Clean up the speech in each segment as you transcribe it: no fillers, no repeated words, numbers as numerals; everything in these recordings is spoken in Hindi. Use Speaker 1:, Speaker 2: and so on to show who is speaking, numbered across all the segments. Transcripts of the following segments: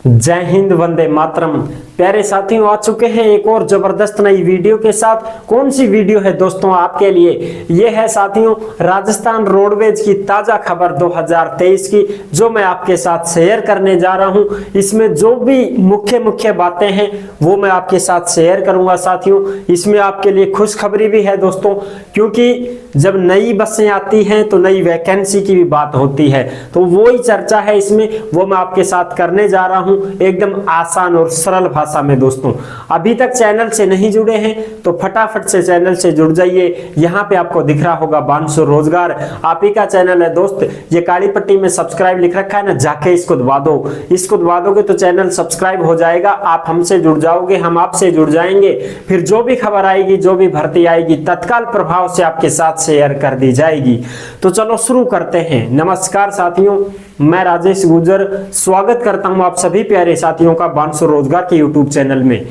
Speaker 1: जय हिंद, वंदे मातरम। प्यारे साथियों, आ चुके हैं एक और जबरदस्त नई वीडियो के साथ। कौन सी वीडियो है दोस्तों आपके लिए? ये है साथियों राजस्थान रोडवेज की ताजा खबर 2023 की, जो मैं आपके साथ शेयर करने जा रहा हूं। इसमें जो भी मुख्य बातें हैं वो मैं आपके साथ शेयर करूंगा साथियों। इसमें आपके लिए खुशखबरी भी है दोस्तों, क्योंकि जब नई बसें आती हैं तो नई वैकेंसी की भी बात होती है, तो वो ही चर्चा है इसमें, वो मैं आपके साथ करने जा रहा हूं एकदम आसान और सरल भाषा में। दोस्तों अभी तक चैनल से नहीं जुड़े हैं तो फटाफट से चैनल से जुड़ जाइए। यहाँ पे आपको दिख रहा होगा बांसुर रोजगार, आप ही का चैनल है दोस्त। ये काली पट्टी में सब्सक्राइब लिख रखा है ना, जाके इसको दबा दो। इसको दबा दोगे तो चैनल सब्सक्राइब हो जाएगा, आप हमसे जुड़ जाओगे, हम आपसे जुड़ जाएंगे। फिर जो भी खबर आएगी, जो भी भर्ती आएगी, तत्काल प्रभाव से आपके साथ शेयर कर दी जाएगी। तो चलो शुरू करते हैं। नमस्कार साथियों, मैं राजेश गुर्जर स्वागत करता हूं आप सभी प्यारे साथियों का बांसुर रोजगार के यूट्यूब चैनल में।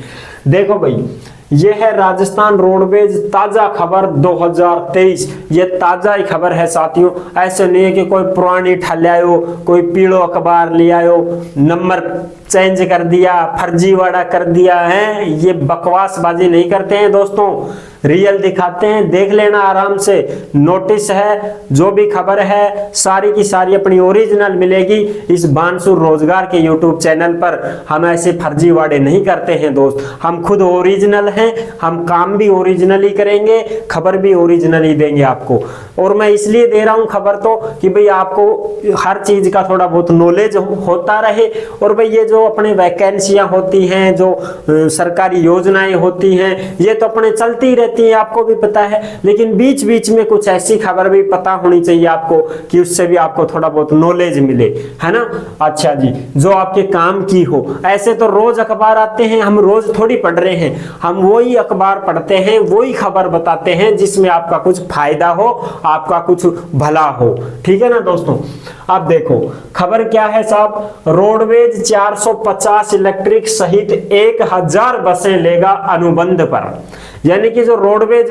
Speaker 1: देखो भाई, ये है राजस्थान रोडवेज ताजा खबर 2023। ये ताजा ही खबर है साथियों, ऐसे नहीं है कि कोई पुरानी ठल आयो, कोई पीड़ो अखबार ले आयो, नंबर चेंज कर दिया, फर्जीवाड़ा कर दिया है। ये बकवासबाजी नहीं करते हैं दोस्तों, रियल दिखाते हैं। देख लेना आराम से, नोटिस है, जो भी खबर है सारी की सारी अपनी ओरिजिनल मिलेगी इस बांसुर रोजगार के यूट्यूब चैनल पर। हम ऐसे फर्जीवाड़े नहीं करते हैं दोस्त, हम खुद ओरिजिनल हैं, हम काम भी ओरिजिनल ही करेंगे, खबर भी ओरिजिनल ही देंगे आपको। और मैं इसलिए दे रहा हूं खबर तो कि भाई आपको हर चीज का थोड़ा बहुत नॉलेज होता रहे। और भाई ये जो अपने वैकेंसियां होती हैं, जो सरकारी योजनाएं होती हैं, ये तो अपने चलती रहती है, आपको भी पता है। लेकिन बीच बीच में कुछ ऐसी खबर भी पता होनी चाहिए आपको कि उससे भी आपको थोड़ा बहुत नॉलेज मिले, है ना। अच्छा जी, जो आपके काम की हो। ऐसे तो रोज अखबार आते हैं, हम रोज थोड़ी पढ़ रहे हैं, हम वही अखबार पढ़ते हैं, वही खबर बताते हैं जिसमें आपका कुछ फायदा हो, आपका कुछ भला हो। ठीक है ना दोस्तों। अब देखो खबर क्या है साहब, रोडवेज 450 इलेक्ट्रिक सहित 1000 बसें लेगा अनुबंध पर। यानी कि जो रोडवेज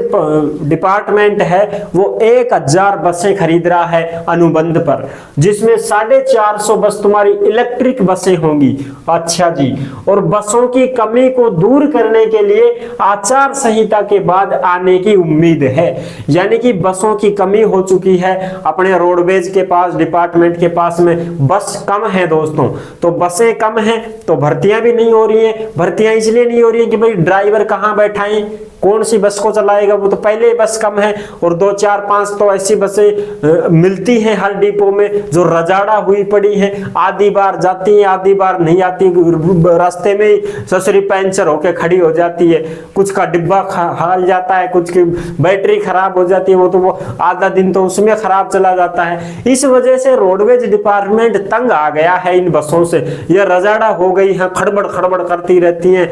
Speaker 1: डिपार्टमेंट है वो 1000 बसें खरीद रहा है अनुबंध पर, जिसमें 450 बस तुम्हारी इलेक्ट्रिक बसें होंगी। अच्छा जी, और बसों की कमी को दूर करने के लिए आचार संहिता के बाद आने की उम्मीद है। यानी कि बसों की कमी हो चुकी है अपने रोडवेज के पास, डिपार्टमेंट के पास में बस कम है दोस्तों। तो बसें कम हैं तो भर्तियां भी नहीं हो रही है। भर्तियां इसलिए नहीं हो रही है कि भाई ड्राइवर कहां बैठाएं, कौन सी बस को चलाएगा, वो तो पहले ही बस कम है। और 2 4 5 तो ऐसी बसें मिलती हैं हर डिपो में जो रजाड़ा हुई पड़ी है, आधी बार जाती है, आधी बार नहीं आती, रास्ते में ही ससरी पंचर होके खड़ी हो जाती है। कुछ का डिब्बा हाल जाता है, कुछ की बैटरी खराब हो जाती है, वो आधा दिन तो उसमें खराब चला जाता है। इस वजह से रोडवेज डिपार्टमेंट तंग आ गया है इन बसों से। यह रजाड़ा हो गई है, खड़बड़ खड़बड़ करती रहती है।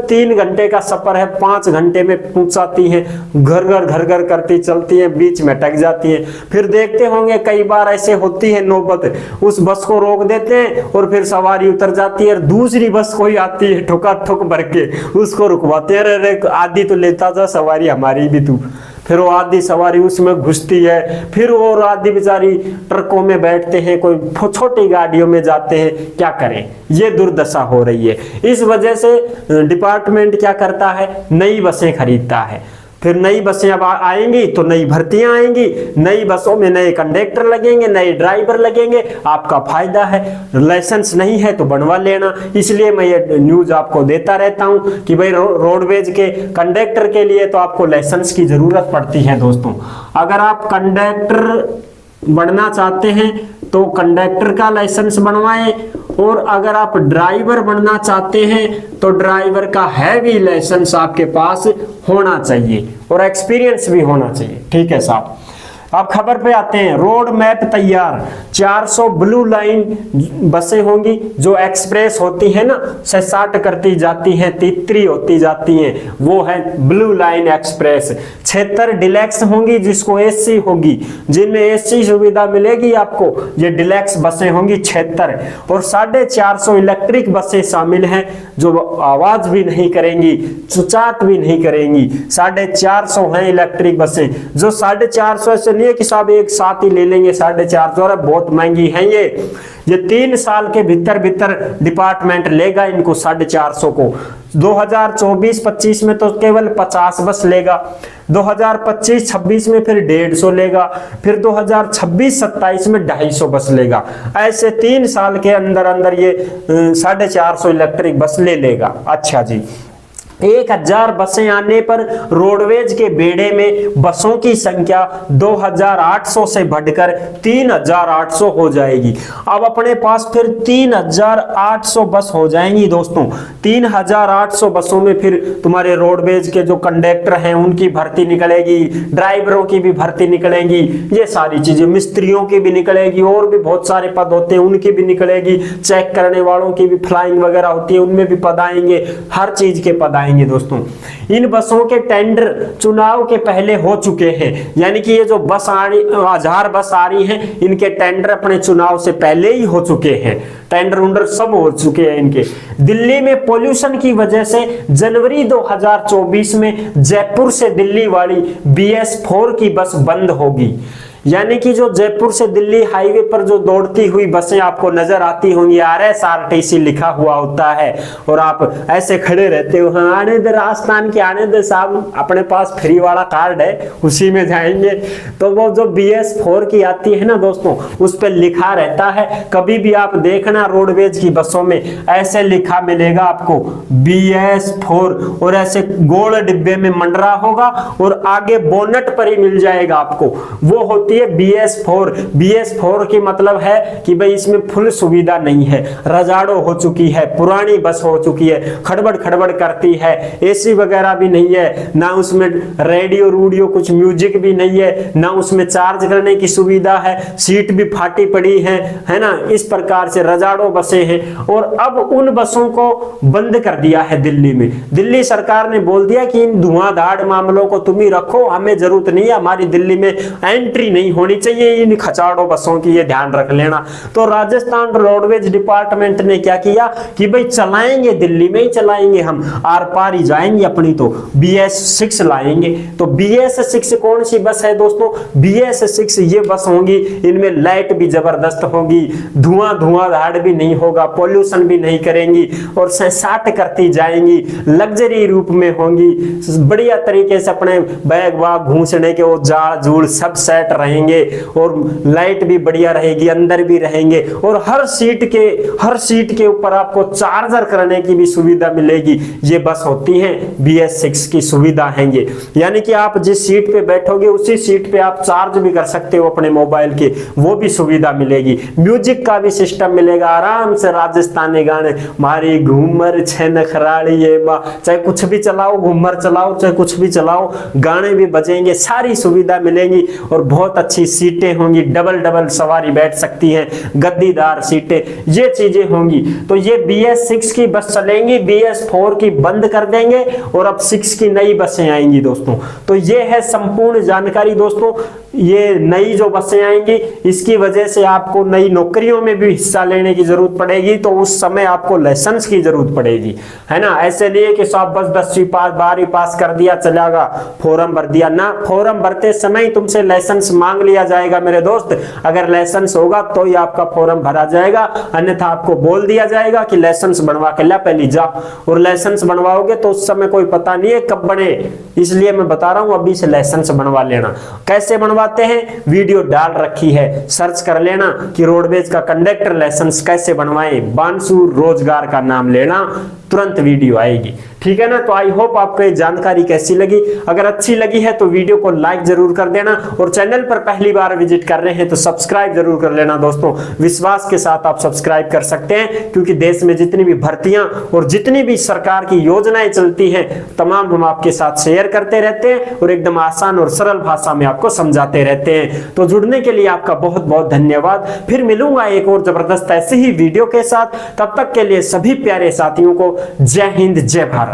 Speaker 1: 3 घंटे का सफर है, 5 घंटे में पहुंचाती है, घर घर करती चलती है, बीच में अटक जाती है। फिर देखते होंगे कई बार ऐसे होती है नौबत, उस बस को रोक देते हैं और फिर सवारी उतर जाती है, दूसरी बस कोई आती है ठोका ठोक भर के, उसको रुकवाते हैं, अरे आधी तो लेता जा सवारी हमारी भी तू। फिर वो आधी सवारी उसमें घुसती है, फिर वो आधी बेचारी ट्रकों में बैठते हैं, कोई छोटी गाड़ियों में जाते हैं। क्या करें, ये दुर्दशा हो रही है। इस वजह से डिपार्टमेंट क्या करता है, नई बसें खरीदता है। फिर नई बसें अब आएंगी तो नई भर्तियां आएंगी, नई बसों में नए कंडक्टर लगेंगे, नए ड्राइवर लगेंगे, आपका फायदा है। लाइसेंस नहीं है तो बनवा लेना। इसलिए मैं ये न्यूज आपको देता रहता हूं कि भाई रोडवेज के कंडक्टर के लिए तो आपको लाइसेंस की जरूरत पड़ती है दोस्तों। अगर आप कंडक्टर बनना चाहते हैं तो कंडक्टर का लाइसेंस बनवाएं, और अगर आप ड्राइवर बनना चाहते हैं तो ड्राइवर का हैवी लाइसेंस आपके पास होना चाहिए और एक्सपीरियंस भी होना चाहिए। ठीक है साहब। अब खबर पे आते हैं। रोड मैप तैयार, 400 ब्लू लाइन बसें होंगी जो एक्सप्रेस होती है ना, 60 करती जाती हैं, तित्री होती जाती हैं, वो है ब्लू लाइन एक्सप्रेस। 76 डिलैक्स होंगी जिसको एसी होगी, जिनमें एसी सुविधा मिलेगी आपको, ये डिलैक्स बसें होंगी 76। और 450 इलेक्ट्रिक बसें शामिल हैं जो आवाज भी नहीं करेंगी, चुचाट भी नहीं करेंगी। 450 हैं इलेक्ट्रिक बसें, जो 450 से लिए कि साहब एक साथ ही ले लेंगे 450, अरे बहुत महंगी है ये 3 साल के भीतर भीतर डिपार्टमेंट लेगा इनको 450 को। 2024-25 में तो केवल 50 बस लेगा, 2025-26 में फिर 150 लेगा, फिर 2026-27 में 250 बस लेगा। ऐसे 3 साल के अंदर अंदर ये 450 इलेक्ट्रिक बस ले लेगा। अच्छा जी, 1000 बसें आने पर रोडवेज के बेड़े में बसों की संख्या 2800 से बढ़कर 3800 हो जाएगी। अब अपने पास फिर 3800 बस हो जाएंगी दोस्तों। 3800 बसों में फिर तुम्हारे रोडवेज के जो कंडक्टर हैं उनकी भर्ती निकलेगी, ड्राइवरों की भी भर्ती निकलेगी, ये सारी चीजें, मिस्त्रियों की भी निकलेगी, और भी बहुत सारे पद होते हैं उनकी भी निकलेगी, चेक करने वालों की भी, फ्लाइंग वगैरह होती है उनमें भी पद आएंगे, हर चीज के पद आएंगे दोस्तों। इन बसों के टेंडर चुनाव के पहले हो चुके हैं, यानी कि ये जो बस आ रही 1000 बस आ रही हैं, इनके टेंडर अपने चुनाव से पहले ही हो चुके हैं, टेंडर उंडर सब हो चुके हैं इनके। दिल्ली में पोल्यूशन की वजह से जनवरी 2024 में जयपुर से दिल्ली वाली BS4 की बस बंद होगी। यानी कि जो जयपुर से दिल्ली हाईवे पर जो दौड़ती हुई बसें आपको नजर आती होंगी, RSRTC लिखा हुआ होता है, और आप ऐसे खड़े रहते हो, हाँ आने दे राजस्थान के, आने दे साहब, अपने पास फ्री वाला कार्ड है उसी में जाएंगे। तो वो जो BS4 की आती है ना दोस्तों, उस पर लिखा रहता है, कभी भी आप देखना रोडवेज की बसों में ऐसे लिखा मिलेगा आपको BS4, और ऐसे गोल डिब्बे में मंडरा होगा और आगे बोनट पर ही मिल जाएगा आपको, वो होती है BS4। BS4 की मतलब है कि भाई इसमें फुल सुविधा नहीं है, रजाड़ो हो चुकी है, पुरानी बस हो चुकी है, खड़बड़ खड़बड़ करती है, AC वगैरह भी नहीं है, ना उसमें रेडियो रूडियो कुछ म्यूजिक भी नहीं है, ना उसमें चार्ज करने की सुविधा है, सीट भी फाटी पड़ी है ना, इस प्रकार से रजाड़ो बसें हैं। और अब उन बसों को बंद कर दिया है दिल्ली में। दिल्ली सरकार ने बोल दिया कि इन धुआंधार मामलों को तुम ही रखो, हमें जरूरत नहीं है, हमारी दिल्ली में एंट्री नहीं होनी चाहिए इन खचाड़ों बसों की, ये ध्यान रख लेना। तो राजस्थान रोडवेज डिपार्टमेंट ने क्या किया कि भाई चलाएंगे दिल्ली में ही चलाएंगे, हम आर पार ही जाएंगे अपनी, तो BS6 लाएंगे। तो BS6 कौन सी बस है दोस्तों? BS6 ये बस होंगी, इनमें लाइट भी जबरदस्त होगी, धुआंधार भी नहीं होगा, पोल्यूशन भी नहीं करेंगी, और 60 करती जाएंगी, लग्जरी रूप में होंगी, बढ़िया तरीके से अपने बैग वाग घूसने के वो जाड़ जूड़ सब सेट रहेंगे, और लाइट भी बढ़िया रहेगी, अंदर भी रहेंगे, और हर सीट के ऊपर आपको चार्जर करने की भी सुविधा मिलेगी। ये बस होती है BS6 की सुविधा है ये, यानी कि आप जिस सीट पे बैठोगे उसी सीट पे आप चार्ज भी कर सकते हो अपने मोबाइल के, वो भी सुविधा मिलेगी। म्यूजिक का भी सिस्टम मिलेगा, आराम से राजस्थानी गाने, मारी घूमर छन खराड़ी ये बा, चाहे कुछ भी चलाओ, घूमर चलाओ, चाहे कुछ भी चलाओ, गाने भी बजेंगे, सारी सुविधा मिलेगी, और बहुत अच्छी सीटें होंगी, डबल सवारी बैठ सकती है, गद्दीदार सीटें, ये चीजें होंगी। तो ये BS6 की बस चलेंगी, BS4 की बंद कर देंगे, और अब 6 की नई बसें आएंगी दोस्तों। तो ये है संपूर्ण जानकारी दोस्तों। ये नई जो बसें आएंगी, इसकी वजह से आपको नई नौकरियों में भी हिस्सा लेने की जरूरत पड़ेगी, तो उस समय आपको लाइसेंस की जरूरत पड़ेगी, है ना। ऐसे नहीं कि सब बस 10वीं पास 12वीं पास कर दिया चलेगा, फॉर्म भर दिया ना, फॉर्म भरते समय तुमसे लाइसेंस मांग लिया जाएगा मेरे दोस्त। अगर लाइसेंस होगा तो ही आपका फॉर्म भरा जाएगा, अन्यथा आपको बोल दिया जाएगा कि लाइसेंस बनवा के ला पहले जा, और लाइसेंस बनवाओगे तो उस समय कोई पता नहीं है कब बने, इसलिए मैं बता रहा हूं अभी से लाइसेंस बनवा लेना। कैसे बनवाते हैं, वीडियो डाल रखी है, सर्च कर लेना कि रोडवेज का कंडक्टर लाइसेंस कैसे बनवाएं, बांसुर रोजगार का नाम लेना, तुरंत वीडियो आएगी, ठीक है ना। तो आई होप आपको ये जानकारी कैसी लगी, अगर अच्छी लगी है तो वीडियो को लाइक जरूर कर देना, और चैनल पर पहली बार विजिट कर रहे हैं तो सब्सक्राइब जरूर कर लेना दोस्तों। विश्वास के साथ आप सब्सक्राइब कर सकते हैं, क्योंकि देश में जितनी भी भर्तियां और जितनी भी सरकार की योजनाएं चलती हैं तमाम हम आपके साथ शेयर करते रहते हैं, और एकदम आसान और सरल भाषा में आपको समझाते रहते हैं। तो जुड़ने के लिए आपका बहुत बहुत धन्यवाद। फिर मिलूंगा एक और जबरदस्त ऐसी ही वीडियो के साथ, तब तक के लिए सभी प्यारे साथियों को जय हिंद, जय भारत।